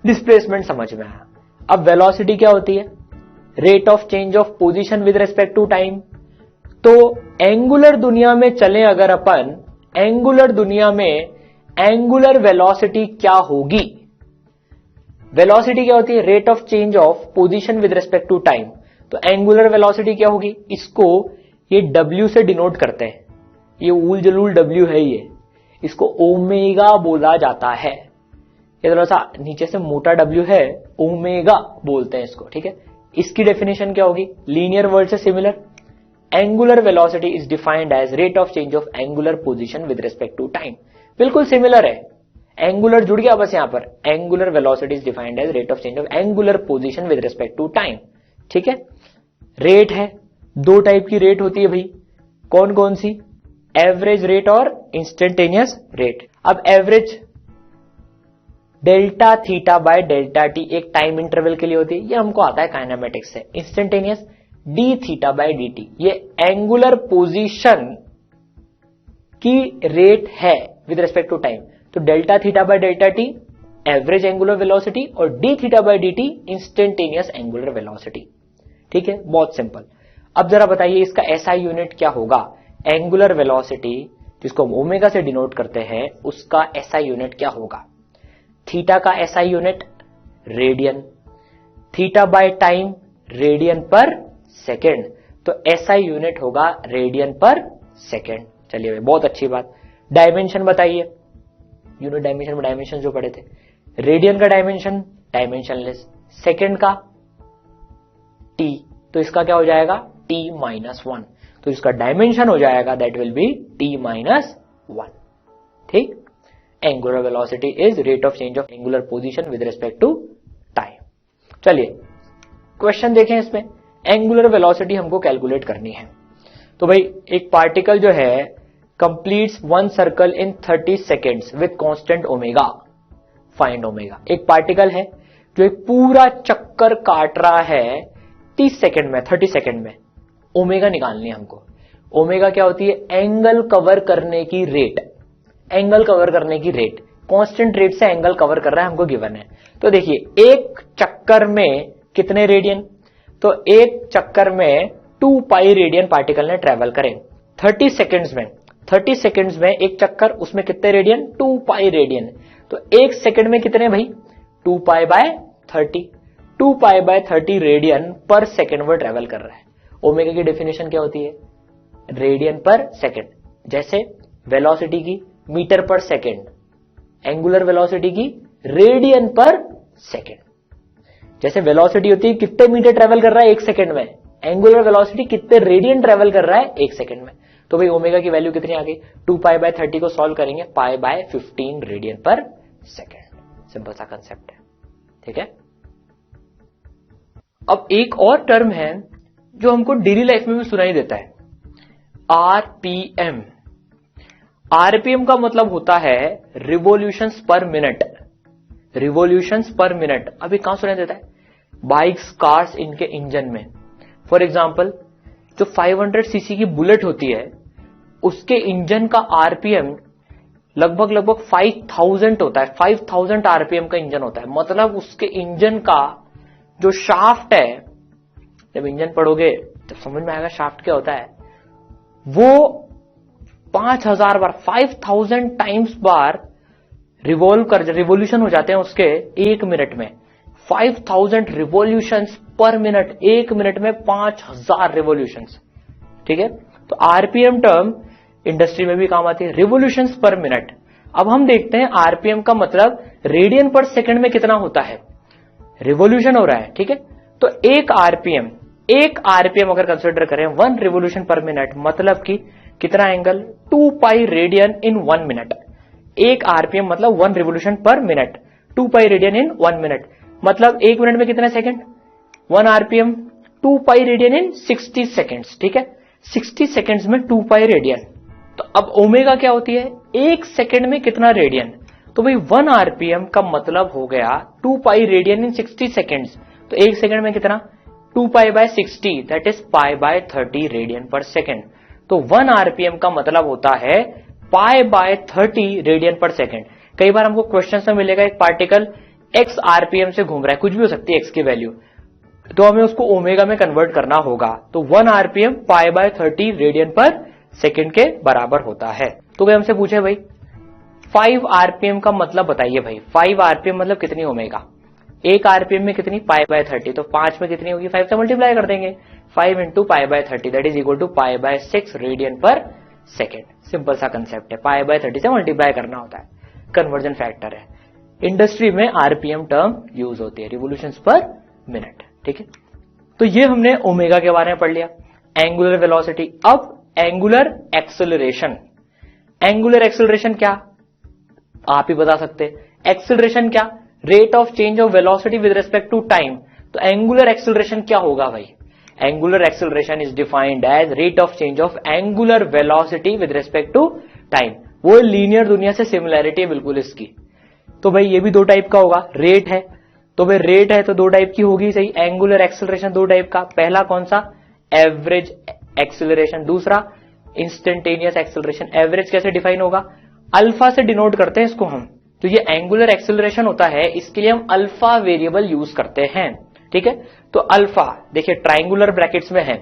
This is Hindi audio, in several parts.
डिस्प्लेसमेंट समझ में आया। अब वेलोसिटी क्या होती है? Rate of change of position with respect to time. तो एंगुलर दुनिया में चले अगर अपन, एंगुलर दुनिया में एंगुलर वेलोसिटी क्या होगी? वेलोसिटी क्या होती है? Rate of change of position with respect to time. तो एंगुलर वेलोसिटी क्या होगी? इसको ये W से डिनोट करते हैं, ये ऊल जलूल W है, ये इसको ओमेगा बोला जाता है। ये थोड़ा सा नीचे से मोटा W है, ओमेगा बोलते हैं इसको, ठीक है। इसकी डेफिनेशन क्या होगी? लीनियर वर्ड से similar. Angular velocity is defined as rate of change of angular position with respect to time. बिल्कुल सिमिलर है, एंगुलर जुड़ गया बस यहां पर। Angular velocity is defined as rate of change of angular position with respect to time, ठीक है। रेट है, दो टाइप की रेट होती है भाई, कौन कौन सी? एवरेज रेट और इंस्टेंटेनियस रेट। अब average delta theta by delta T एक टाइम इंटरवल के लिए होती है, ये हमको आता है काइनेमेटिक्स से। Instantaneous d theta by D t, ये एंगुलर पोजीशन की रेट है विद रिस्पेक्ट टू टाइम। तो delta theta by delta t average angular velocity और d theta by D t instantaneous angular velocity, ठीक है। बहुत सिंपल। अब जरा बताइए इसका एसआई यूनिट क्या होगा? एंगुलर वेलोसिटी जिसको हम ओमेगा से डिनोट करते हैं, उसका एसआई यूनिट क्या होगा? थीटा का SI unit radian, theta by time radian per second, तो एसआई यूनिट होगा रेडियन पर सेकेंड। चलिए भाई, बहुत अच्छी बात। डायमेंशन बताइए, यूनिट डायमेंशन में डायमेंशन जो पढ़े थे, रेडियन का डायमेंशन डायमेंशनलेस, सेकेंड का टी, तो इसका क्या हो जाएगा? T minus one. तो इसका डायमेंशन हो जाएगा that will be T minus one, ठीक। Angular velocity is rate of change of angular position with respect to time. चलिए क्वेश्चन देखें इसमें। एंगुलर वेलोसिटी हमको कैलकुलेट करनी है। तो भाई एक पार्टिकल जो है completes one circle in 30 seconds with constant omega, find omega. एक पार्टिकल है जो एक पूरा चक्कर काट रहा है 30 सेकेंड में, 30 सेकेंड में। ओमेगा निकालनी है हमको। ओमेगा क्या होती है? एंगल कवर करने की रेट, एंगल कवर करने की रेट, कांस्टेंट रेट से एंगल कवर कर रहा है, हमको गिवन है। तो देखिए एक चक्कर में कितने रेडियन? तो एक चक्कर में 2 पाई रेडियन पार्टिकल ने ट्रेवल करें 30 सेकेंड्स में। 30 सेकेंड्स में एक चक्कर, उसमें कितने रेडियन? 2 pi radian. तो एक सेकेंड में कितने भाई? 2 pi by 30, 2 pi by 30 radian per second वो ट्रेवल कर रहा है। ओमेगा की डेफिनेशन क्या होती है? Radian per second. जैसे वेलोसिटी की metre per second, angular velocity की रेडियन पर सेकेंड। जैसे वेलोसिटी होती है कितने मीटर ट्रेवल कर रहा है एक सेकेंड में, एंगुलर वेलोसिटी कितने रेडियन ट्रेवल कर रहा है एक सेकेंड में। तो भाई ओमेगा की वैल्यू कितनी आ गई? 2 पाई बाय 30 को सॉल्व करेंगे, pi by 15 radian per second. Simple सा कंसेप्ट है, ठीक है। अब एक और टर्म है जो हमको डेली लाइफ में भी सुनाई देता है, आरपीएम। आरपीएम का मतलब होता है रिवॉल्यूशंस पर मिनट, रिवॉल्यूशंस पर मिनट। अभी कहां सुनाई देता है? बाइक्स, कार्स, इनके इंजन में। फॉर एग्जाम्पल जो 500 सीसी की बुलेट होती है, उसके इंजन का आरपीएम लगभग 5000 होता है। 5000 आरपीएम का इंजन होता है। मतलब उसके इंजन का जो शाफ्ट है, जब इंजन पढ़ोगे तब समझ में आएगा शाफ्ट क्या होता है, वो 5000 बार, 5000 टाइम्स बार रिवॉल्यूशन हो जाते हैं उसके एक मिनट में। 5000 रिवॉल्यूशंस पर मिनट, एक मिनट में 5000 रिवॉल्यूशंस, ठीक है। तो आरपीएम टर्म इंडस्ट्री में भी काम आती है, रिवॉल्यूशंस पर मिनट। अब हम देखते हैं आरपीएम का मतलब रेडियन पर सेकंड में कितना होता है, रिवॉल्यूशन हो रहा है, ठीक है। तो एक आरपीएम अगर कंसिडर करें 1 रिवॉल्यूशन पर मिनट, मतलब कि कितना angle? 2 pi radian in 1 minute. एक आरपीएम मतलब 1 revolution per minute, 2 pi radian in 1 minute, मतलब एक मिनट में कितने second? 1 RPM 2 pi radian in 60 seconds, ठीक है। 60 सेकंड्स में 2 पाई रेडियन। तो अब ओमेगा क्या होती है? एक सेकंड में कितना रेडियन? तो भाई 1 आरपीएम का मतलब हो गया 2 पाई रेडियन इन 60 सेकंड्स। तो एक सेकंड में कितना? 2 pi by 60, that is pi by 30 radian पर सेकंड। तो 1 आरपीएम का मतलब होता है पाई बाय 30 रेडियन पर सेकंड। कई बार हमको क्वेश्चन में मिलेगा एक पार्टिकल x आरपीएम से घूम रहा है, कुछ भी हो सकती है x की वैल्यू, तो हमें उसको ओमेगा में कन्वर्ट करना होगा। तो 1 आरपीएम π/30 रेडियन पर सेकेंड के बराबर होता है। तो भाई हमसे पूछे भाई 5 आरपीएम का मतलब बताइए भाई, 5 आरपीएम मतलब कितनी ओमेगा, 1 आरपीएम में कितनी π/30, तो 5 में कितनी होगी, 5 से मल्टीप्लाई कर देंगे, 5 into π/30 that is equal to π/6 radian per second. Simple सा कंसेप्ट है, π/30 से मल्टीप्लाई करना होता है, कन्वर्जन फैक्टर है। इंडस्ट्री में आरपीएम टर्म यूज होती है, रिवोल्यूशंस पर मिनट, ठीक है। तो ये हमने ओमेगा के बारे में पढ़ लिया। एंगुलर वेलोसिटी, अब एंगुलर एक्सेलरेशन। एंगुलर एक्सेलरेशन क्या, आप ही बता सकते हैं। एक्सेलरेशन क्या, rate of change of velocity with respect to time. तो एंगुलर एक्सेलरेशन क्या होगा भाई, angular acceleration is defined as rate of change of angular velocity with respect to time. वो लीनियर दुनिया से सिमिलैरिटी है बिल्कुल इसकी। तो भाई ये भी दो टाइप का होगा, रेट है, तो भाई रेट है तो दो टाइप की होगी, सही। एंगुलर एक्सेलरेशन दो टाइप का, पहला कौन सा, एवरेज एक्सेलरेशन, दूसरा इंस्टेंटेनियस एक्सेलरेशन। एवरेज कैसे डिफाइन होगा, अल्फा से डिनोट करते हैं इसको हम। तो ये एंगुलर एक्सेलरेशन होता है, इसके लिए हम अल्फा वेरिएबल यूज करते हैं, ठीक है। तो अल्फा देखिए ट्राइंगुलर ब्रैकेट्स में है,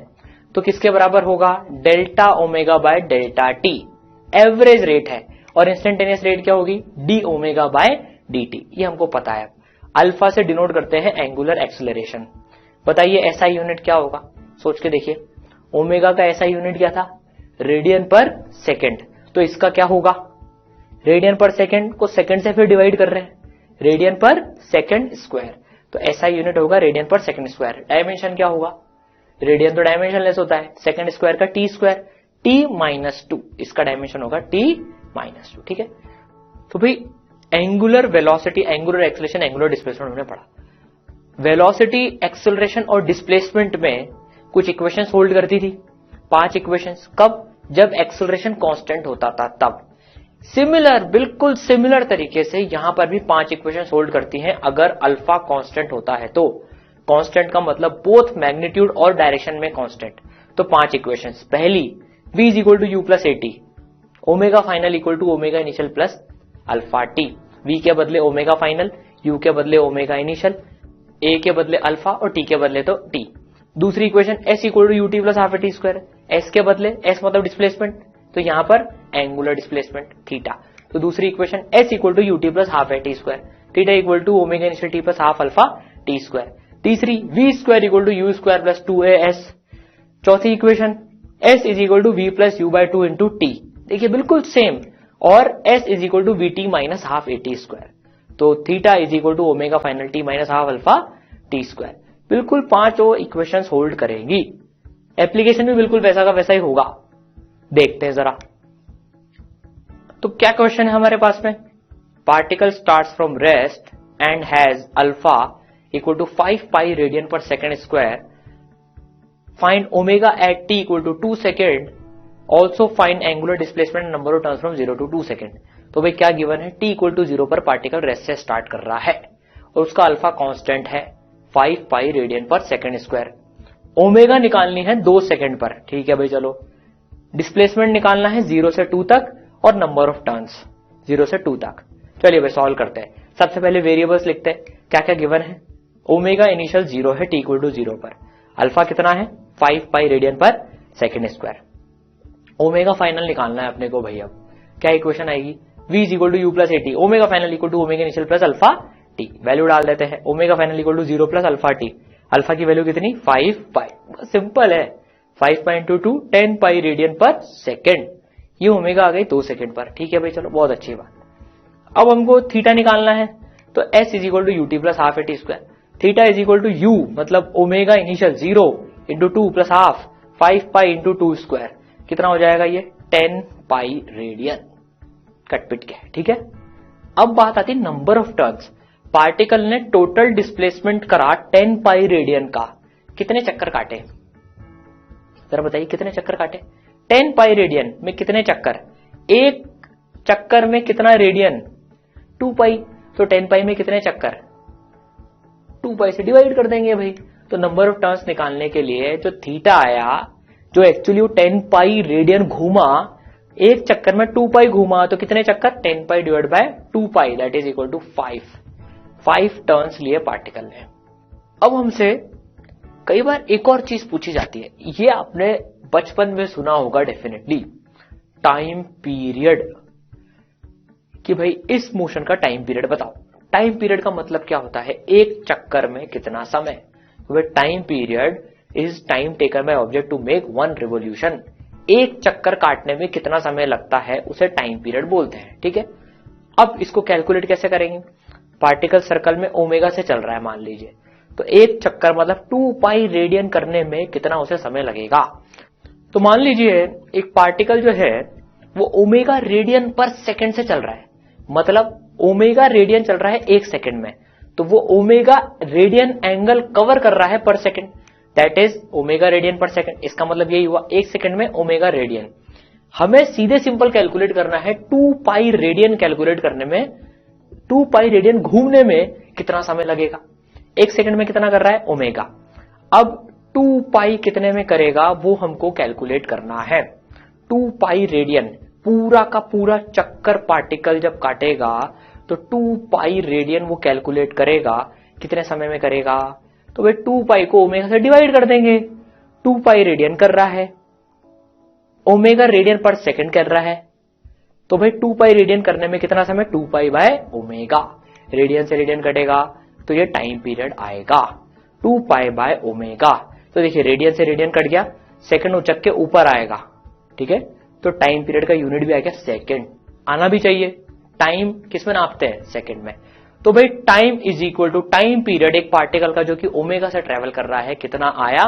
तो किसके बराबर होगा, delta omega by delta t, average rate है। और इंस्टेंटेनियस रेट क्या होगी, D omega by D t, ये हमको पता है। अल्फा से डिनोट करते हैं एंगुलर एक्सेलरेशन। बताइए एसआई यूनिट क्या होगा, सोच के देखिए। ओमेगा का एसआई यूनिट क्या था, रेडियन पर सेकेंड, तो इसका क्या होगा, रेडियन पर सेकेंड को सेकेंड से फिर डिवाइड कर रहे हैं, रेडियन पर सेकेंड स्क्वायर, तो एसआई यूनिट होगा radian per second square. Dimension क्या होगा, रेडियन तो डायमेंशन लेस होता है, सेकेंड स्क्वायर का टी स्क्वायर, t-2, इसका डायमेंशन होगा t-2, ठीक है। तो भाई angular velocity, angular acceleration, angular displacement हमने पढ़ा। वेलोसिटी, एक्सेलरेशन और डिस्प्लेसमेंट में कुछ इक्वेशंस होल्ड करती थी, 5 इक्वेशंस। कब, जब एक्सेलरेशन कांस्टेंट होता था तब। सिमिलर, बिल्कुल सिमिलर तरीके से यहां पर भी 5 इक्वेशंस होल्ड करती हैं अगर अल्फा कांस्टेंट होता है तो। कांस्टेंट का मतलब बोथ मैग्नीट्यूड और डायरेक्शन में कांस्टेंट। तो 5 इक्वेशंस, पहली v is equal to U plus A T, omega final equal to omega initial plus alpha T. v के बदले ओमेगा फाइनल, u के बदले ओमेगा इनिशियल, a के बदले अल्फा और t के बदले तो t। दूसरी equation s equal to U T plus half A T square, s के बदले s मतलब डिस्प्लेसमेंट, तो यहां पर एंगुलर डिस्प्लेसमेंट थीटा। तो दूसरी equation s equal to U T plus half A T square, theta equal to omega initial T plus half alpha T square. तीसरी v square equal to U square plus 2as। चौथी equation s is equal to V plus U by 2 into T, देखिए बिल्कुल सेम। और s is equal to V T minus half A T square, तो theta is equal to omega final T minus half alpha T square. बिल्कुल 5 इक्वेशंस होल्ड करेंगी। एप्लीकेशन भी बिल्कुल वैसा का वैसा ही होगा, देखते हैं जरा। तो क्या क्वेश्चन है हमारे पास में, particle starts from rest and has alpha equal to 5 pi radian per second square, find omega at T equal to 2 second, also find angular displacement number of turns from 0 to 2 second. तो भाई क्या गिवन है, t इक्वल टू 0 पर पार्टिकल रेस्ट से स्टार्ट कर रहा है और उसका अल्फा कांस्टेंट है 5 pi radian per second square. Omega निकालनी है 2 सेकेंड पर, ठीक है भाई चलो। डिस्प्लेसमेंट निकालना है 0 से 2 तक और नंबर ऑफ टर्न्स 0 से 2 तक। चलिए भाई सॉल्व करते हैं। सबसे पहले वेरिएबल्स लिखते हैं, क्या क्या गिवन है। ओमेगा इनिशियल 0 है, t इक्वल टू 0 पर। अल्फा कितना है, 5 pi radian per second square. Omega final निकालना है अपने को भाई। अब क्या इक्वेशन आएगी, v is equal to U plus A T, omega final equal to omega initial plus alpha T. Value डाल देते हैं, omega final equal to 0 plus alpha T. Alpha की वैल्यू कितनी, 5 पाई, सिंपल है। 5 pi into 2 10 pi radian per second, ये ओमेगा आ गई 2 सेकेंड पर, ठीक है भाई चलो, बहुत अच्छी बात। अब हमको थीटा निकालना है, तो s is equal to U T plus half A T square. Theta is equal to u मतलब omega initial 0 into 2 plus half 5 pi into 2 square, कितना हो जाएगा ये 10 पाई रेडियन, कटपिट के, ठीक है। अब बात आती नंबर ऑफ टर्न्स। पार्टिकल ने टोटल डिस्प्लेसमेंट करा 10 पाई रेडियन का, कितने चक्कर काटे जरा बताइए, कितने चक्कर काटे। 10 पाई रेडियन में कितने चक्कर, एक चक्कर में कितना रेडियन, 2 पाई, तो 10 पाई में कितने चक्कर, 2 पाई से डिवाइड कर देंगे भाई। तो नंबर ऑफ टर्न्स निकालने के लिए जो थीटा आया, जो एक्चुअली 10 पाई रेडियन घूमा, एक चक्कर में 2 पाई घूमा, तो कितने चक्कर, 10 pi divide by 2 pi that is equal to 5। 5 turns लिए पार्टिकल ने। अब हमसे कई बार एक और चीज पूछी जाती है, ये आपने बचपन में सुना होगा डेफिनेटली, टाइम पीरियड, कि भाई इस मोशन का टाइम पीरियड बताओ। टाइम पीरियड का मतलब क्या होता है, एक चक्कर में कितना समय। Time period is time taken by object to make one revolution. एक चक्कर काटने में कितना समय लगता है उसे टाइम पीरियड बोलते हैं, ठीक है। अब इसको कैलकुलेट कैसे करेंगे, पार्टिकल सर्कल में ओमेगा से चल रहा है मान लीजिए, तो एक चक्कर मतलब 2 पाई रेडियन करने में कितना उसे समय लगेगा। तो मान लीजिए एक पार्टिकल जो है वो ओमेगा रेडियन पर सेकंड से चल रहा है, मतलब ओमेगा रेडियन चल रहा है एक सेकंड में, तो वो ओमेगा रेडियन एंगल कवर कर रहा है पर second, that is omega radian पर सेकंड। इसका मतलब यही हुआ एक सेकंड में ओमेगा रेडियन। हमें सीधे सिंपल कैलकुलेट करना है 2 पाई रेडियन कैलकुलेट करने में, 2 पाई रेडियन घूमने में कितना समय लगेगा। एक सेकंड में कितना कर रहा है ओमेगा, अब 2 पाई कितने में करेगा वो हमको कैलकुलेट करना है। 2 पाई रेडियन पूरा का पूरा चक्कर पार्टिकल जब काटेगा तो 2 पाई रेडियन वो कैलकुलेट करेगा, कितने समय में करेगा, तो भाई 2 पाई को ओमेगा से डिवाइड कर देंगे। 2 पाई रेडियन कर रहा है, ओमेगा रेडियन पर सेकंड कर रहा है, तो भाई 2 पाई रेडियन करने में कितना समय, 2 पाई बाय ओमेगा, रेडियन से रेडियन कटेगा तो ये टाइम पीरियड आएगा 2 पाई बाय ओमेगा। तो देखिए रेडियन से रेडियन कट गया, सेकंड उचक के ऊपर आएगा, ठीक है, तो टाइम पीरियड का यूनिट भी आ गया सेकंड, आना भी चाहिए। टाइम किसमें नापते हैं, सेकंड में। तो भाई time is equal to time period एक पार्टिकल का जो कि ओमेगा से ट्रेवल कर रहा है, कितना आया,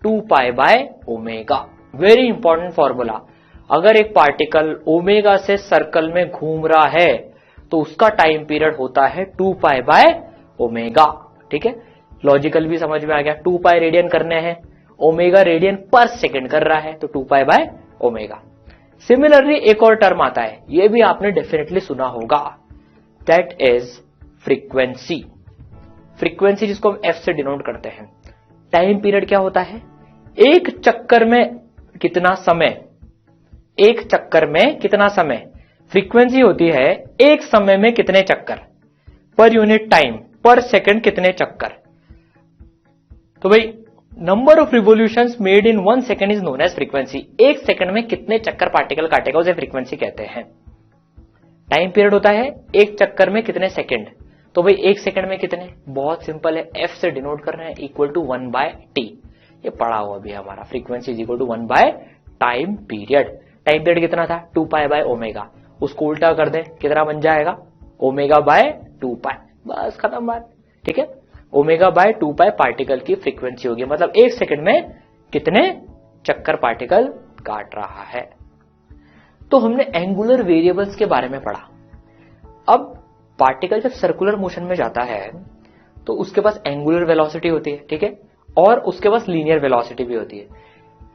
2 pi by omega. Very important formula, अगर एक पार्टिकल ओमेगा से सर्कल में घूम रहा है तो उसका टाइम पीरियड होता है 2 पाई बाय ओमेगा, ठीक है। लॉजिकल भी समझ में आ गया, 2 पाई रेडियन करने हैं, ओमेगा रेडियन पर सेकंड कर रहा है तो 2 पाई बाय ओमेगा। सिमिलरली एक और टर्म आता है, यह भी आपने डेफिनेटली सुना होगा, दैट इज फ्रीक्वेंसी। फ्रीक्वेंसी जिसको हम एफ से डिनोट करते हैं। टाइम पीरियड क्या होता है, एक चक्कर में कितना समय, एक चक्कर में कितना समय। फ्रीक्वेंसी होती है एक समय में कितने चक्कर, पर यूनिट टाइम, पर सेकंड कितने चक्कर। तो भाई number of revolutions made in 1 second is known as frequency. एक सेकंड में कितने चक्कर पार्टिकल काटेगा उसे फ्रीक्वेंसी कहते हैं। टाइम पीरियड होता है एक चक्कर में कितने सेकंड, तो भाई एक सेकंड में कितने, बहुत सिंपल है, एफ से डिनोट करना है, इक्वल टू 1 बाय टी। ये पढ़ा हुआ भी हमारा, frequency is equal to 1 by time period. Time period कितना था, 2 पाई बाय ओमेगा, उसको उल्टा कर दें कितना बन जाएगा, ओमेगा बाय 2 पाई, बस खत्म बात, ठीक है। ओमेगा बाय 2 पाई पार्टिकल की फ्रीक्वेंसी होगी, मतलब एक सेकंड में कितने चक्कर पार्टिकल काट रहा है। तो हमने एंगुलर वेरिएबल्स के बारे में पढ़ा। अब पार्टिकल जब सर्कुलर मोशन में जाता है तो उसके पास एंगुलर वेलोसिटी होती है, ठीक है, और उसके पास लीनियर वेलोसिटी भी होती है।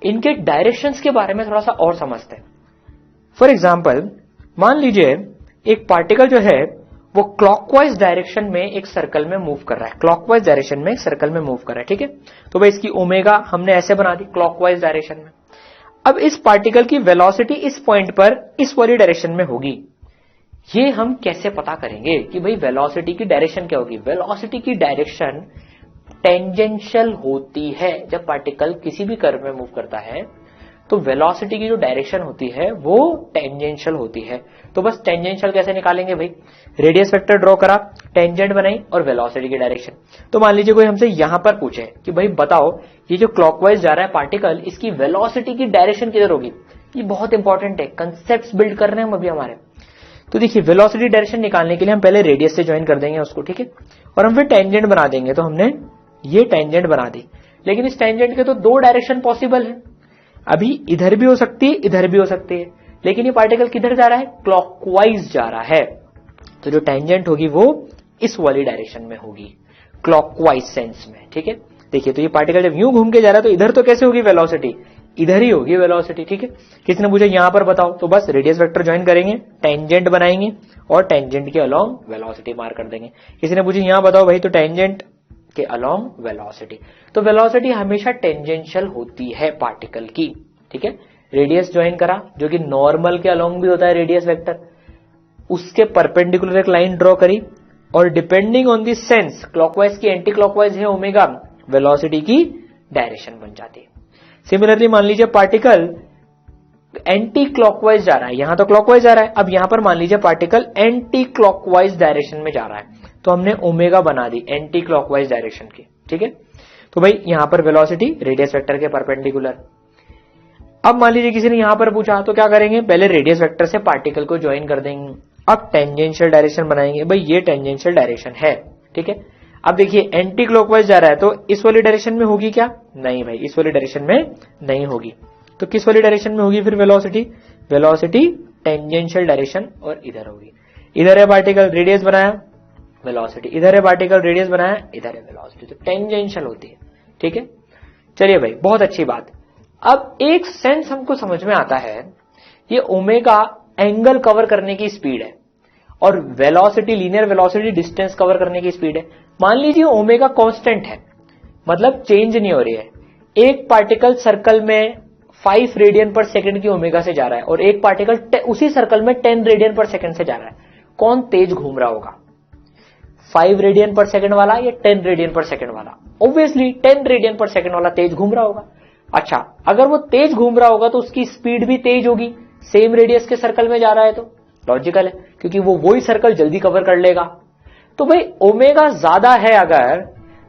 इनके डायरेक्शंस के बारे में थोड़ा सा और समझते हैं। फॉर एग्जाम्पल मान लीजिए एक पार्टिकल जो है वो क्लॉकवाइज डायरेक्शन में एक सर्कल में मूव कर रहा है, क्लॉकवाइज डायरेक्शन में एक सर्कल में मूव कर रहा है, ठीक है। तो भाई इसकी ओमेगा हमने ऐसे बना दी क्लॉकवाइज डायरेक्शन में। अब इस पार्टिकल की वेलोसिटी इस पॉइंट पर इस वाली डायरेक्शन में होगी। ये हम कैसे पता करेंगे कि भाई वेलोसिटी की डायरेक्शन क्या होगी। वेलोसिटी की डायरेक्शन टेंजेंशियल होती है। जब पार्टिकल किसी भी कर्व में मूव करता है तो वेलोसिटी की जो डायरेक्शन होती है वो टेंजेंशियल होती है। तो बस टेंजेंशियल कैसे निकालेंगे भाई, रेडियस वेक्टर ड्रॉ करा, टेंजेंट बनाई और वेलोसिटी की डायरेक्शन। तो मान लीजिए कोई हमसे यहां पर पूछे कि भाई बताओ ये जो क्लॉकवाइज जा रहा है पार्टिकल, इसकी वेलोसिटी की डायरेक्शन किधर होगी। ये बहुत इंपॉर्टेंट है, कंसेप्ट बिल्ड कर रहे हैं हम अभी हमारे। तो देखिए वेलोसिटी डायरेक्शन निकालने के लिए हम पहले रेडियस से ज्वाइन कर देंगे उसको, ठीक है, और हम फिर टेंजेंट बना देंगे। तो हमने ये टेंजेंट बना दी, लेकिन इस टेंजेंट के तो 2 डायरेक्शन पॉसिबल है। अभी इधर भी हो सकती है, इधर भी हो सकती है, लेकिन ये पार्टिकल किधर जा रहा है, क्लॉकवाइज जा रहा है। तो जो टेंजेंट होगी वो इस वाली डायरेक्शन में होगी, क्लॉकवाइज सेंस में, ठीक है। देखिए तो ये पार्टिकल जब यूं घूम के जा रहा है तो इधर तो कैसे होगी वेलोसिटी, इधर ही होगी वेलोसिटी, ठीक है। किसी ने पूछा यहां पर बताओ, तो बस रेडियस वेक्टर ज्वाइन करेंगे, टेंजेंट बनाएंगे और टेंजेंट के अलोंग वेलोसिटी मार्क कर देंगे। किसी ने पूछा यहां बताओ भाई, तो टेंजेंट के अलोंग वेलोसिटी। तो वेलोसिटी हमेशा टेंजेंशियल होती है पार्टिकल की, ठीक है। रेडियस ज्वाइन करा जो कि नॉर्मल के अलोंग भी होता है रेडियस वेक्टर, उसके परपेंडिकुलर एक लाइन ड्रॉ करी, और depending on the sense clockwise की एंटी क्लॉकवाइज है ओमेगा, वेलोसिटी की डायरेक्शन बन जाती है। सिमिलरली मान लीजिए पार्टिकल एंटी क्लॉकवाइज जा रहा है, यहां तो क्लॉकवाइज जा रहा है, अब यहां पर मान लीजिए पार्टिकल एंटी क्लॉकवाइज डायरेक्शन में जा रहा है, तो हमने ओमेगा बना दी एंटी क्लॉकवाइज डायरेक्शन की, ठीक है। तो भाई यहां पर वेलोसिटी रेडियस वेक्टर के परपेंडिकुलर। अब मान लीजिए किसी ने यहां पर पूछा, तो क्या करेंगे, पहले रेडियस वेक्टर से पार्टिकल को ज्वाइन कर देंगे, अब टेंजेंशियल डायरेक्शन बनाएंगे, भाई ये टेंजेंशियल डायरेक्शन है, ठीक है। अब देखिए एंटी क्लॉकवाइज जा रहा है, तो इस वाली डायरेक्शन में होगी क्या, नहीं भाई इस वाली डायरेक्शन में नहीं होगी, तो किस वाली डायरेक्शन में होगी फिर वेलोसिटी, वेलोसिटी टेंजेंशियल डायरेक्शन और इधर होगी। इधर है पार्टिकल रेडियस बनाया, वेलोसिटी, इधर है पार्टिकल रेडियस बनाया, इधर है वेलोसिटी, तो टेंजेंशियल होती है, ठीक है। चलिए भाई बहुत अच्छी बात। अब एक सेंस हमको समझ में आता है, ये ओमेगा एंगल कवर करने की स्पीड है और velocity linear velocity distance cover करने की स्पीड है। मान लीजिए ओमेगा कांस्टेंट है, मतलब चेंज नहीं हो रही है, एक पार्टिकल सर्कल में 5 रेडियन पर सेकंड की ओमेगा से जा रहा है और एक पार्टिकल उसी सर्कल में 10 रेडियन पर सेकंड से जा रहा है, कौन तेज घूम रहा होगा, 5 रेडियन पर सेकंड वाला या 10 रेडियन पर सेकंड वाला? ऑब्वियसली 10 रेडियन पर सेकंड वाला तेज घूम रहा होगा। अच्छा, अगर वो तेज घूम रहा होगा तो उसकी स्पीड भी तेज होगी, सेम रेडियस के सर्कल में जा रहा है, तो लॉजिकल है क्योंकि वो वही सर्कल जल्दी कवर कर लेगा। तो भाई ओमेगा ज्यादा है अगर,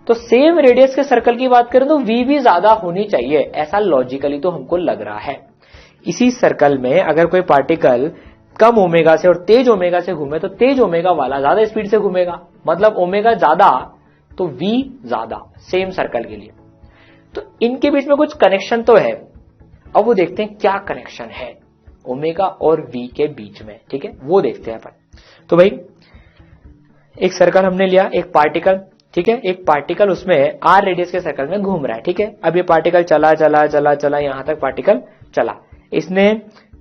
तो सेम रेडियस के सर्कल की बात करें तो वी भी ज्यादा होनी चाहिए, ऐसा लॉजिकली तो हमको लग रहा है। इसी सर्कल में अगर कोई पार्टिकल कम ओमेगा से और तेज ओमेगा से घूमे तो तेज ओमेगा वाला ज्यादा स्पीड से घूमेगा, मतलब ओमेगा ज्यादा तो वी ज्यादा, सेम सर्कल के लिए। तो इनके बीच में कुछ कनेक्शन तो है, अब वो देखते हैं क्या कनेक्शन है ओमेगा और वी के बीच में, ठीक है, वो देखते हैं अपन। तो भाई एक सर्कल हमने लिया, एक पार्टिकल, ठीक है, एक पार्टिकल उसमें आर रेडियस के सर्कल में घूम रहा है, ठीक है। अब ये पार्टिकल चला चला चला चला यहां तक पार्टिकल चला, इसने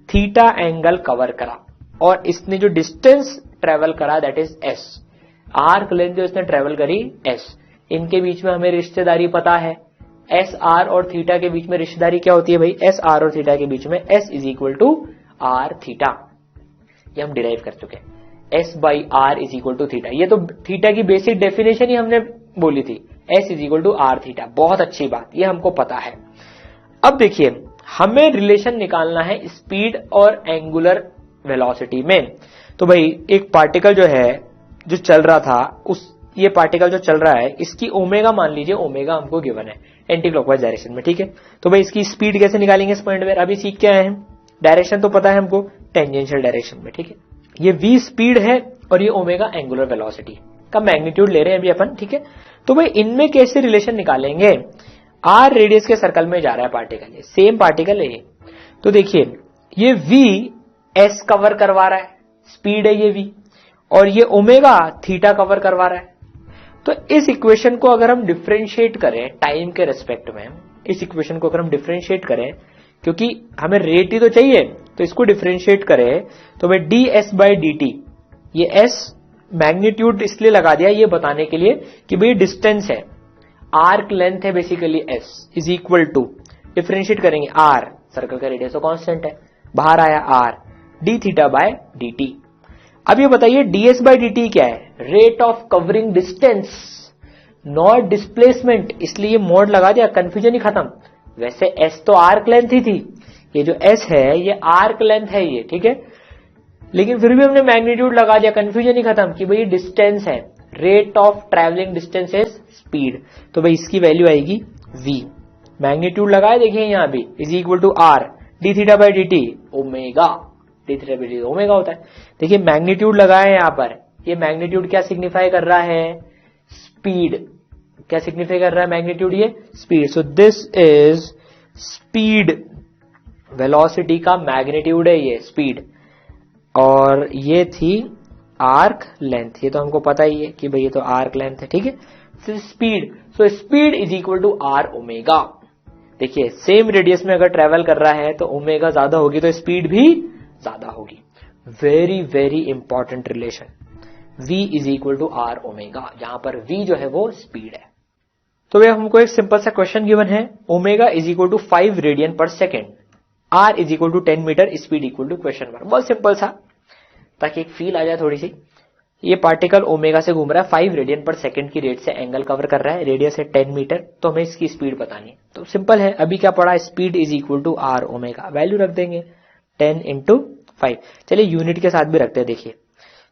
थीटा एंगल कवर करा और इसने जो डिस्टेंस ट्रेवल करा that is S, arc length जो इसने ट्रेवल करी एस। इनके बीच में हमें रिश्तेदारी पता है, एस आर और थीटा के बीच में रिश्तेदारी क्या होती है भाई, एस आर और थीटा के बीच में S is equal to R theta, ये हम डिराइव कर चुके हैं, S by R is equal to theta. ये तो थीटा की बेसिक डेफिनेशन ही हमने बोली थी, S is equal to R theta, बहुत अच्छी बात, ये हमको पता है। अब देखिए हमें रिलेशन निकालना है स्पीड और एंगुलर वेलोसिटी में। तो भाई एक पार्टिकल जो है जो चल रहा था, उस ये पार्टिकल जो चल रहा है इसकी ओमेगा मान लीजिए, ओमेगा हमको गिवन है एंटी क्लॉकवाइज डायरेक्शन में, ठीक है। तो भाई इसकी स्पीड कैसे निकालेंगे इस पॉइंट में, अभी सीख के आए हैं, डायरेक्शन तो पता है हमको टेंजेंशियल डायरेक्शन में, ठीक है। ये v स्पीड है और ये ओमेगा एंगुलर वेलोसिटी का मैग्नीट्यूड ले रहे हैं अभी अपन, ठीक है। तो भाई इनमें कैसे रिलेशन निकालेंगे, आर रेडियस के सर्कल में जा रहा है पार्टिकल, सेम पार्टिकल है ये, तो देखिए ये v s कवर करवा रहा है, स्पीड है ये v, और ये ओमेगा थीटा कवर करवा रहा है। तो इस इक्वेशन को अगर हम डिफरेंशिएट करें टाइम के रेस्पेक्ट में, इस इक्वेशन को अगर हम डिफरेंशिएट करें, क्योंकि हमें रेट ही तो चाहिए, तो इसको डिफरेंशिएट करें तो भाई D S by D t, ये एस मैग्नीट्यूड इसलिए लगा दिया ये बताने के लिए कि भाई डिस्टेंस है, आर्क लेंथ है basically S, is equal to differentiate करेंगे आर, सर्कल का रेडियस तो कांस्टेंट है, बाहर आया R, D theta by D T. अब ये बताइए डीएस बाई डी टी क्या है, rate of covering distance not displacement, इसलिए ये मोड लगा दिया, कंफ्यूजन ही खत्म। वैसे एस तो आर्क लेंथ ही थी, ये जो एस है ये आर्क लेंथ है ये, ठीक है, लेकिन फिर भी हमने मैग्नीट्यूड लगा दिया, कंफ्यूजन ही खत्म कि भाई डिस्टेंस है, rate of travelling distance is speed, तो भाई इसकी वैल्यू आएगी v, मैग्नीट्यूड लगाए देखिए यहां भी, is equal to R D theta by D T omega, D theta by D omega होता है। देखिए मैग्नीट्यूड लगाए यहां पर, ये मैग्नीट्यूड क्या सिग्निफाई कर रहा है, स्पीड, क्या सिग्निफाई कर रहा है मैग्नीट्यूड, ये speed, so this is speed, velocity का मैग्नीट्यूड है ये स्पीड, और ये थी आर्क लेंथ, ये तो हमको पता ही है कि भाई ये तो आर्क लेंथ है, ठीक है। Speed, so speed is equal to R omega. देखिए सेम रेडियस में अगर ट्रेवल कर रहा है तो ओमेगा ज्यादा होगी तो स्पीड भी ज्यादा होगी, very very important relation, v is equal to R omega, जहां पर v जो है वो स्पीड है। तो भैया हमको एक सिंपल सा क्वेश्चन गिवन है, omega is equal to 5 radian per second, r is equal to 10 metre, speed equal to question mark, बहुत सिंपल सा, ताकि एक फील आ जाए थोड़ी सी। ये पार्टिकल ओमेगा से घूम रहा है 5 रेडियन पर सेकंड की रेट से एंगल कवर कर रहा है, रेडियस है 10 मीटर, तो हमें इसकी स्पीड बतानी है। तो सिंपल है, अभी क्या पढ़ा, speed is equal to R omega, value रख देंगे 10 इंटू 5। चलिए यूनिट के साथ भी रखते हैं, देखिए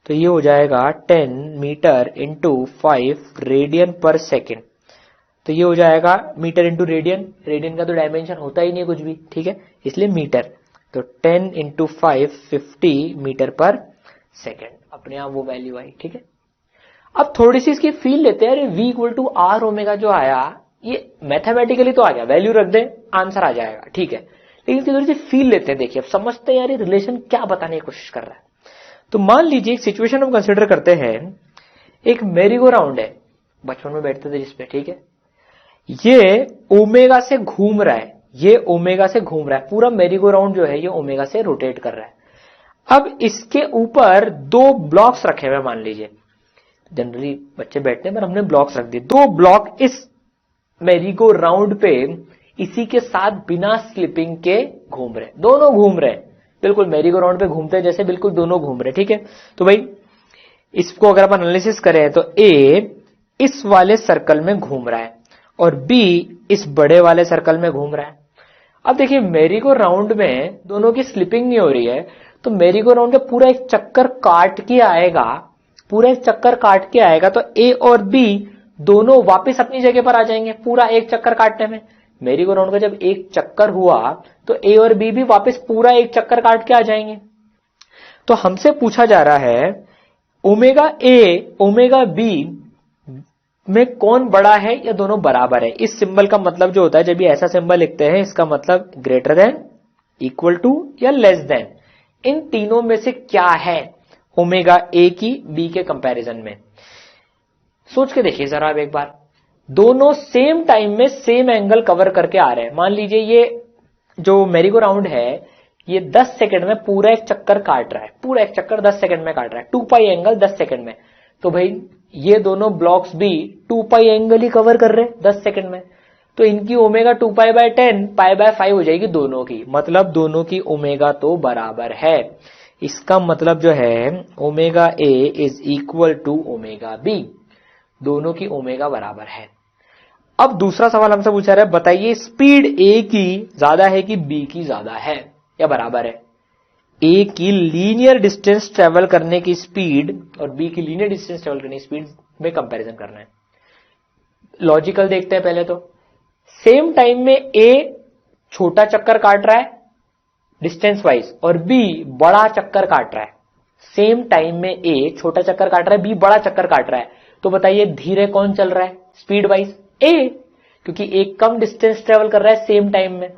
तो ये हो जाएगा 10 metre into 5 radian per second, तो ये हो जाएगा मीटर इंटू रेडियन, रेडियन का तो डायमेंशन होता ही नहीं कुछ भी, ठीक है, इसलिए मीटर, तो 10 इंटू 5 50 मीटर पर सेकेंड, अपने आप वो वैल्यू आई, ठीक है। अब थोड़ी सी इसकी फील लेते हैं, अरे v equal to R omega जो आया ये मैथमेटिकली तो आ गया, वैल्यू रख दे आंसर आ जाएगा, ठीक है, लेकिन इसकी थोड़ी सी फील लेते हैं, देखिए अब समझते हैं यार ये रिलेशन क्या बताने की कोशिश कर रहा है। तो मान लीजिए एक सिचुएशन हम कंसिडर करते हैं, एक मेरी गो राउंड है, बचपन में बैठते थे जिसपे, ठीक है, ये ओमेगा से घूम रहा है, ये ओमेगा से घूम रहा है, पूरा मेरी गो राउंड जो है ये ओमेगा से रोटेट कर रहा है। अब इसके ऊपर 2 ब्लॉक्स रखे हुए, मान लीजिए जनरली बच्चे बैठते हैं पर हमने ब्लॉक्स रख दिए, 2 ब्लॉक इस मेरी गो राउंड पे इसी के साथ बिना स्लिपिंग के घूम रहे, दोनों घूम रहे, बिल्कुल मेरी गो राउंड पे घूमते हैं जैसे, बिल्कुल दोनों घूम रहे, ठीक है। तो भाई इसको अगर अपन एनालिसिस करें तो ए इस वाले सर्कल में घूम रहा है और बी इस बड़े वाले सर्कल में घूम रहा है। अब देखिए मेरी गो राउंड में दोनों की स्लिपिंग नहीं हो रही है, तो मेरी गो राउंड का पूरा एक चक्कर काट के आएगा, पूरा एक चक्कर काट के आएगा, तो ए और बी दोनों वापस अपनी जगह पर आ जाएंगे, पूरा एक चक्कर काटने में। मेरी गो राउंड का जब एक चक्कर हुआ तो ए और बी भी वापस पूरा एक चक्कर काट के आ जाएंगे। तो हमसे पूछा जा रहा है ओमेगा ए ओमेगा बी में कौन बड़ा है या दोनों बराबर है। इस सिंबल का मतलब जो होता है, जब ये ऐसा सिंबल लिखते हैं इसका मतलब ग्रेटर देन, इक्वल टू या लेस देन, इन तीनों में से क्या है ओमेगा ए की बी के कंपैरिजन में। सोच के देखिए जरा अब एक बार, दोनों सेम टाइम में सेम एंगल कवर करके आ रहे हैं। मान लीजिए ये जो मेरी गो राउंड है ये 10 सेकंड में पूरा एक चक्कर काट रहा है, पूरा एक चक्कर 10 सेकंड में काट रहा है, 2 पाई एंगल 10 सेकंड में। तो भाई ये दोनों ब्लॉक्स भी 2 पाई एंगल ही कवर कर रहे हैं 10 सेकंड में, तो इनकी omega 2 pi by 10 pi by 5 हो जाएगी दोनों की, मतलब दोनों की ओमेगा तो बराबर है। इसका मतलब जो है omega A is equal to omega B, दोनों की ओमेगा बराबर है। अब दूसरा सवाल हमसे पूछा रहा है, बताइए स्पीड ए की ज्यादा है कि बी की ज्यादा है या बराबर है। ए की लीनियर डिस्टेंस ट्रेवल करने की स्पीड और बी की लीनियर डिस्टेंस ट्रेवल करने की स्पीड में कंपैरिजन करना है। लॉजिकल देखते हैं पहले तो, सेम टाइम में ए छोटा चक्कर काट रहा है डिस्टेंस वाइज और बी बड़ा चक्कर काट रहा है। सेम टाइम में ए छोटा चक्कर काट रहा है, बी बड़ा चक्कर काट रहा है, तो बताइए धीरे कौन चल रहा है स्पीड वाइज, ए, क्योंकि ए कम डिस्टेंस ट्रेवल कर रहा है सेम टाइम में।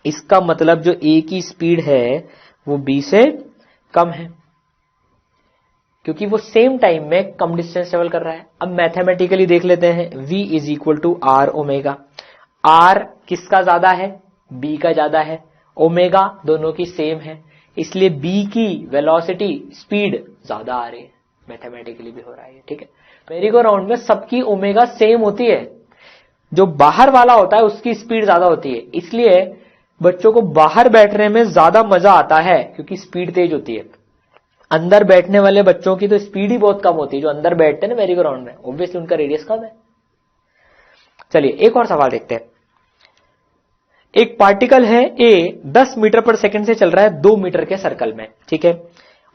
इसका मतलब जो ए की स्पीड है वो बी से कम है, क्योंकि वो सेम टाइम में कम डिस्टेंस ट्रेवल कर रहा है। अब मैथमेटिकली देख लेते हैं, v is equal to R omega, R किसका ज्यादा है, बी का ज्यादा है, ओमेगा दोनों की सेम है, इसलिए बी की वेलोसिटी स्पीड ज्यादा आ रही है, मैथमेटिकली भी हो रहा है, ठीक है। मेरी गो राउंड में सबकी ओमेगा सेम होती है, जो बाहर वाला होता है उसकी स्पीड ज्यादा होती है, इसलिए बच्चों को बाहर बैठने में ज्यादा मजा आता है क्योंकि स्पीड तेज होती है। अंदर बैठने वाले बच्चों की तो स्पीड ही बहुत कम होती है, जो अंदर बैठते हैं ना मेरी गो राउंड में, ऑब्वियसली उनका रेडियस कम है। चलिए एक और सवाल देखते हैं। एक पार्टिकल है ए 10 मीटर पर सेकंड से चल रहा है 2 मीटर के सर्कल में, ठीक है,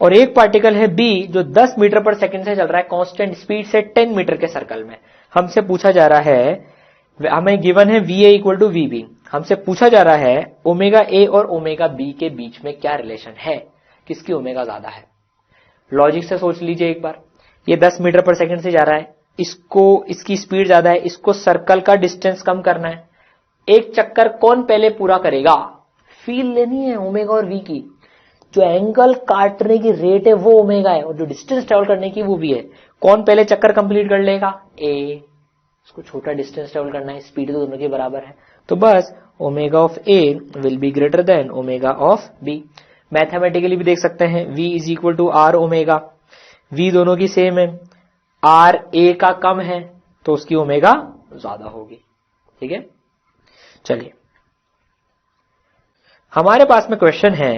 और एक पार्टिकल है बी जो 10 मीटर पर सेकंड से चल रहा है कांस्टेंट स्पीड से 10 मीटर के सर्कल में। हमसे पूछा जा रहा है, हमें गिवन है V A equal to V B, हमसे पूछा जा रहा है ओमेगा ए और ओमेगा बी के बीच में क्या रिलेशन है, किसकी ओमेगा ज्यादा है। लॉजिक से सोच लीजिए एक बार, ये 10 मीटर पर सेकंड से जा रहा है, इसको इसकी स्पीड ज्यादा है, इसको सर्कल का डिस्टेंस कम करना है, एक चक्कर कौन पहले पूरा करेगा, फील लेनी है ओमेगा और वी की। जो एंगल काटने की रेट है वो ओमेगा है और जो डिस्टेंस ट्रेवल करने की वो भी है। कौन पहले चक्कर कंप्लीट कर लेगा, ए, उसको छोटा डिस्टेंस ट्रेवल करना है, स्पीड तो दोनों के बराबर है, तो बस omega of A will be greater than omega of B. Mathematically भी देख सकते हैं, v is equal to R omega, v दोनों की सेम है, r a का कम है तो उसकी ओमेगा ज्यादा होगी, ठीक है। चलिए हमारे पास में क्वेश्चन है,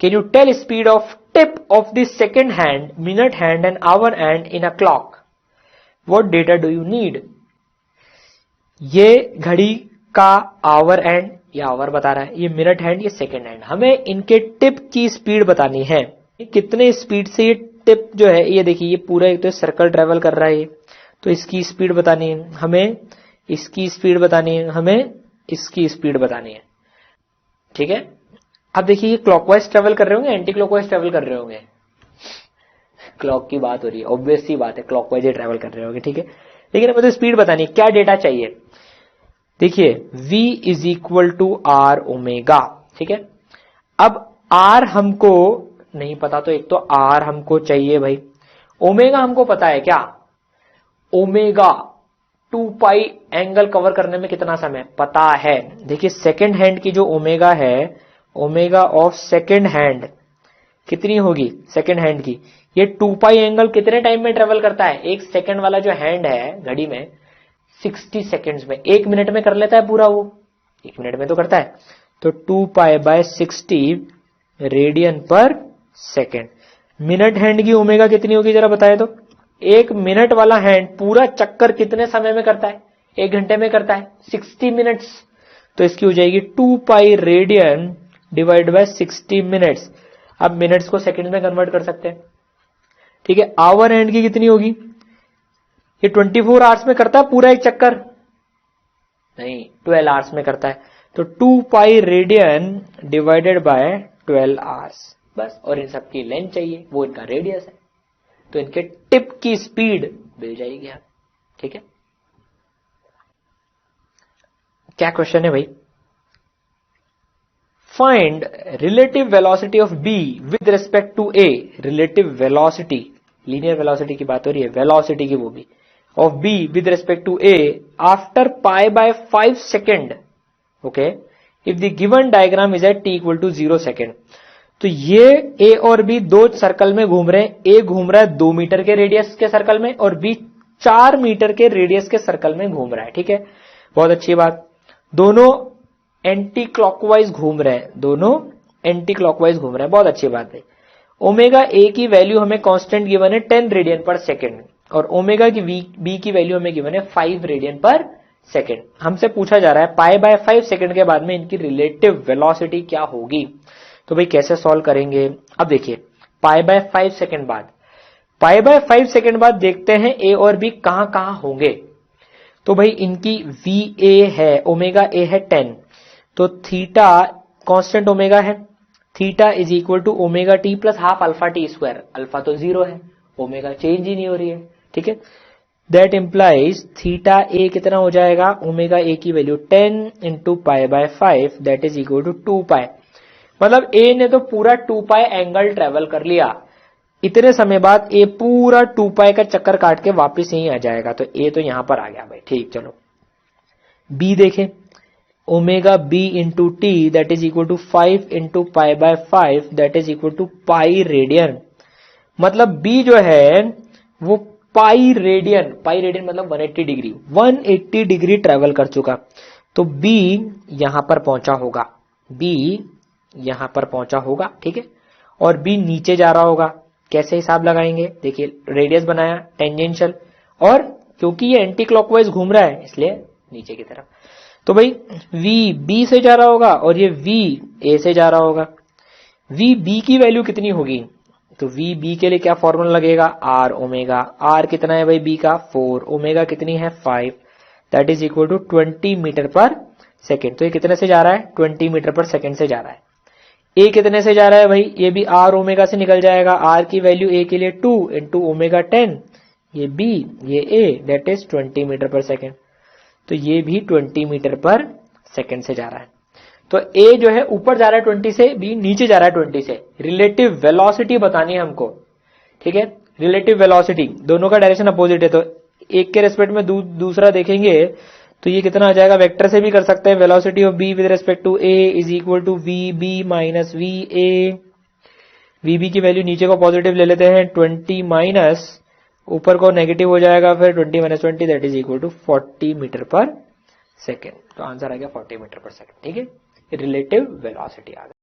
can you tell speed of tip of the second hand, minute hand and hour hand in a clock. What data do you need? ये घड़ी का आवर एंड, ये आवर बता रहा है, ये मिनट हैंड, ये सेकेंड हैंड. हमें इनके टिप की स्पीड बतानी है. कितने स्पीड से ये टिप जो है, ये देखिए ये पूरा एक तो सर्कल ट्रेवल कर रहा है, तो इसकी स्पीड बतानी है हमें, इसकी स्पीड बतानी है हमें, इसकी स्पीड बतानी है. ठीक है. अब देखिए ये क्लॉकवाइज ट्रेवल कर रहे होंगे, एंटी क्लॉकवाइज ट्रेवल कर रहे होंगे. क्लॉक की बात हो रही है, ऑब्वियस सी बात है, क्लॉकवाइज ट्रेवल कर रहे होंगे. ठीक है. लेकिन हमें तो स्पीड बतानी है. क्या डेटा चाहिए? देखिए v is equal to R omega. ठीक है. अब r हमको नहीं पता, तो एक तो r हमको चाहिए भाई. ओमेगा हमको पता है क्या? ओमेगा 2 पाई एंगल कवर करने में कितना समय पता है. देखिए सेकेंड हैंड की जो ओमेगा है, ओमेगा ऑफ सेकेंड हैंड कितनी होगी सेकेंड हैंड की? ये 2 पाई एंगल कितने टाइम में ट्रेवल करता है? एक सेकेंड वाला जो हैंड है घड़ी में 60 सेकेंड्स में, 1 मिनट में कर लेता है पूरा, वो 1 मिनट में तो करता है. तो 2 pi by 60 radian per second. Minute hand की ओमेगा कितनी होगी जरा बताए तो? 1 मिनट वाला हैंड पूरा चक्कर कितने समय में करता है? 1 घंटे में करता है, 60 मिनट्स. तो इसकी हो जाएगी 2 pi radian divide by 60 minutes. अब मिनट्स को सेकंड में कन्वर्ट कर सकते हैं. ठीक है. आवर हैंड की कितनी होगी? ये 24 आवर्स में करता है पूरा एक चक्कर? नहीं, 12 आवर्स में करता है. तो 2 pi radian divided by 12 hours बस. और इन सबकी लेंथ चाहिए, वो इनका रेडियस है, तो इनके टिप की स्पीड मिल जाएगी. ठीक है. क्या क्वेश्चन है भाई? Find relative velocity of B with respect to A. Relative velocity, linear velocity की बात हो रही है, वेलोसिटी की वो भी, of B with respect to A after pi by 5 second. Okay. If the given diagram is at T equal to 0 second. तो ये ए और बी दो सर्कल में घूम रहे हैं. ए घूम रहा है 2 मीटर के रेडियस के सर्कल में और बी 4 मीटर के रेडियस के सर्कल में घूम रहा है. ठीक है. बहुत अच्छी बात. दोनों एंटी क्लॉकवाइज घूम रहे हैं, दोनों एंटी क्लॉकवाइज घूम रहे हैं. बहुत अच्छी बात है. ओमेगा ए की वैल्यू हमें कांस्टेंट गिवन है 10 रेडियन पर सेकेंड और ओमेगा की बी की वैल्यू हमें गिवन है 5 रेडियन पर सेकेंड. हमसे पूछा जा रहा है पाई बाय 5 सेकेंड के बाद में इनकी रिलेटिव वेलोसिटी क्या होगी. तो भाई कैसे सॉल्व करेंगे? अब देखिए पाई बाय 5 सेकेंड बाद, पाई बाय 5 सेकेंड बाद देखते हैं ए और बी कहां कहां होंगे. तो भाई इनकी वी ए है, ओमेगा ए है 10, तो थीटा कांस्टेंट ओमेगा है, theta is equal to omega T plus half alpha T square. Alpha तो 0 है, ओमेगा चेंज ही नहीं हो रही है. ठीक है. दैट इंप्लाइज थीटा ए कितना हो जाएगा? ओमेगा ए की value 10 into pi by 5 that is equal to 2 pi. मतलब ए ने तो पूरा 2 पाई एंगल ट्रेवल कर लिया. इतने समय बाद ए पूरा 2 पाई का चक्कर काट के वापस यहीं आ जाएगा. तो ए तो यहां पर आ गया भाई. ठीक. चलो बी देखें. Omega B into T that is equal to 5 into pi by 5 that is equal to pi radian. मतलब बी जो है वो पाई रेडियन मतलब 180 डिग्री, 180 डिग्री ट्रेवल कर चुका. तो बी यहां पर पहुंचा होगा, बी यहां पर पहुंचा होगा. ठीक है. और बी नीचे जा रहा होगा. कैसे हिसाब लगाएंगे? देखिए रेडियस बनाया टेंजेंशियल, और क्योंकि ये एंटी क्लॉकवाइज घूम रहा है इसलिए नीचे की तरफ. तो भाई वी बी से जा रहा होगा और ये वी ए से जा रहा होगा. वी बी की वैल्यू कितनी होगी? तो वी बी के लिए क्या फॉर्मूला लगेगा? Are omega. आर कितना है भाई बी का? 4. ओमेगा कितनी है? 5. That is equal to 20 metre per second. तो ये कितने से जा रहा है? 20 मीटर पर सेकेंड से जा रहा है. ए कितने से जा रहा है भाई? ये भी आर ओमेगा से निकल जाएगा. आर की वैल्यू ए के लिए 2 इंटू ओमेगा 10, ये बी ये ए that is 20 metre per second. तो ये भी 20 मीटर पर सेकेंड से जा रहा है. तो ए जो है ऊपर जा रहा है 20 से, बी नीचे जा रहा है 20 से. रिलेटिव वेलोसिटी बतानी है हमको. ठीक है. रिलेटिव वेलोसिटी, दोनों का डायरेक्शन अपोजिट है, तो एक के रेस्पेक्ट में दूसरा देखेंगे तो ये कितना आ जाएगा? वेक्टर से भी कर सकते हैं. Velocity of B with respect to A is equal to V B minus V A. V B की वैल्यू नीचे को पॉजिटिव ले लेते हैं, 20 माइनस ऊपर को नेगेटिव हो जाएगा, फिर 20 minus 20 that is equal to 40 metre per second. तो आंसर आ गया 40 मीटर पर सेकेंड. ठीक है. रिलेटिव वेलोसिटी आ गई.